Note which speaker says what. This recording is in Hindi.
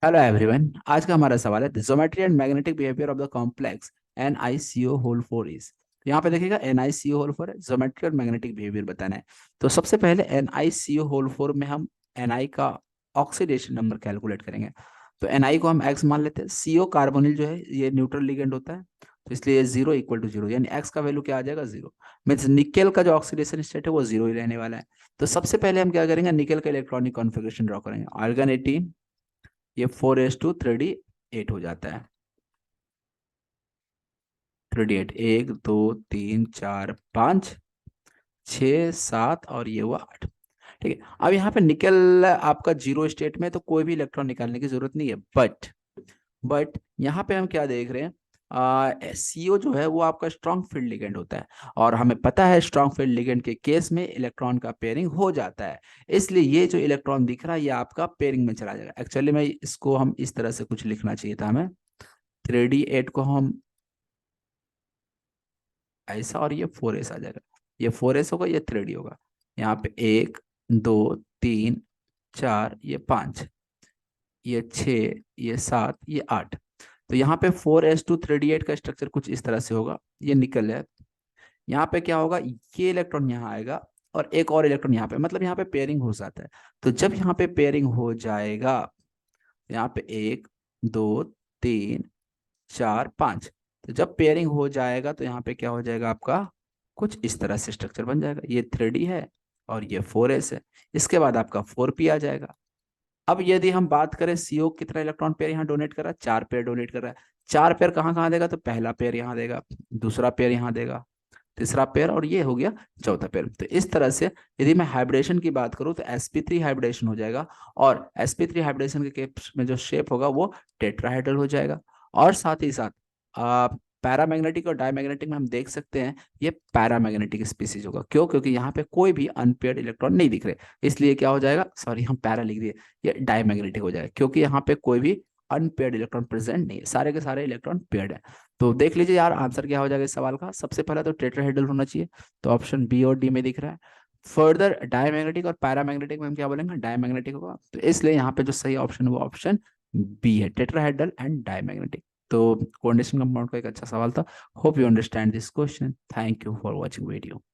Speaker 1: Hello everyone. आज का हमारा सवाल है geometry and magnetic behaviour of the complex NiCO whole 4 is. यहाँ पे देखिएगा NiCO होल 4 है, ज्योमेट्री और मैग्नेटिक बिहेवियर बताना है। तो सबसे पहले NiCO होल 4 में हम Ni का ऑक्सीडेशन नंबर कैलकुलेट करेंगे। तो Ni को हम x मान लेते हैं। CO कार्बोनिल जो है ये न्यूट्रल लिगेंड होता है, तो इसलिए जीरो इक्वल टू जीरो, यानी x का वैल्यू क्या आ जाएगा, जीरो। मीन्स निकेल का जो ऑक्सीडेशन स्टेट है वो जीरो ही रहने वाला है। तो सबसे पहले हम क्या करेंगे, निकेल का इलेक्ट्रॉनिक कॉन्फ़िगरेशन ड्रॉ करेंगे। आर्गन 18, ये 4s2 3d8 हो जाता है। 3d8, 1 2 3 4 5 6 7 और ये हुआ 8। ठीक है, अब यहाँ पे निकल आपका जीरो स्टेट में, तो कोई भी इलेक्ट्रॉन निकालने की जरूरत नहीं है। बट यहाँ पे हम क्या देख रहे हैं, सीओ जो है वो आपका स्ट्रॉन्ग फील्ड लिगेंड होता है, और हमें पता है स्ट्रॉन्ग फील्ड लिगेंड के केस में इलेक्ट्रॉन का पेयरिंग हो जाता है। इसलिए ये जो इलेक्ट्रॉन दिख रहा है ये आपका पेयरिंग में चला जाएगा। एक्चुअली में इसको हम इस तरह से कुछ लिखना चाहिए था हमें। 3d8 को हम ऐसा, और ये 4s आ जाएगा। ये 4s होगा, ये 3d होगा। यहाँ पे 1 2 3 4, ये 5, ये 6, ये 7, ये 8। तो यहाँ पे 4s2 3d8 का स्ट्रक्चर कुछ इस तरह से होगा। ये निकल है, यहाँ पे क्या होगा, ये इलेक्ट्रॉन यहाँ आएगा और एक और इलेक्ट्रॉन यहाँ पे, मतलब यहाँ पे पेयरिंग हो जाता है। तो जब यहाँ पे पेयरिंग हो जाएगा, यहाँ पे 1 2 3 4 5, तो जब पेयरिंग हो जाएगा तो यहाँ पे क्या हो जाएगा आपका, कुछ इस तरह से स्ट्रक्चर बन जाएगा। ये 3d है और ये 4s है। इसके बाद आपका 4p आ जाएगा। अब यदि हम बात करें सीओ कितना इलेक्ट्रॉन पेयर यहाँ डोनेट कर रहा है, 4 पेयर डोनेट कर रहा है। 4 पेयर कहाँ कहाँ देगा, तो पहला पेयर यहाँ देगा, दूसरा पेयर यहाँ देगा, तीसरा पेयर, और ये हो गया चौथा पेयर। तो इस तरह से यदि मैं हाइब्रिडेशन की बात करूं तो sp3 हाइब्रिडेशन हो जाएगा, और sp3 हाइब्रिडेशन के केस में जो शेप होगा वो टेट्राहेड्रल हो जाएगा। और साथ ही साथ पैरामैग्नेटिक और डायमैग्नेटिक में हम देख सकते हैं ये पैरामैग्नेटिक स्पीसीज होगा। क्यों? क्योंकि यहाँ पे कोई भी अनपेयर्ड इलेक्ट्रॉन नहीं दिख रहे, इसलिए क्या हो जाएगा, सॉरी हम पैरा लिख दिए, ये डायमैग्नेटिक हो जाएगा, क्योंकि यहाँ पे कोई भी अनपेयर्ड इलेक्ट्रॉन प्रेजेंट नहीं है, सारे के सारे इलेक्ट्रॉन पेयर्ड है। तो देख लीजिए यार, आंसर क्या हो जाएगा इस सवाल का। सबसे पहला तो टेट्राहेड्रल होना चाहिए, तो ऑप्शन बी और डी में दिख रहा है। फर्दर डायमैग्नेटिक और पैरामैग्नेटिक में हम क्या बोलेंगे, डायमैग्नेटिक होगा। तो इसलिए यहाँ पे जो सही ऑप्शन है वो ऑप्शन बी है, टेट्राहेड्रल एंड डायमैग्नेटिक। तो कोऑर्डिनेशन कंपाउंड का एक अच्छा सवाल था। Hope you understand this question. Thank you for watching video.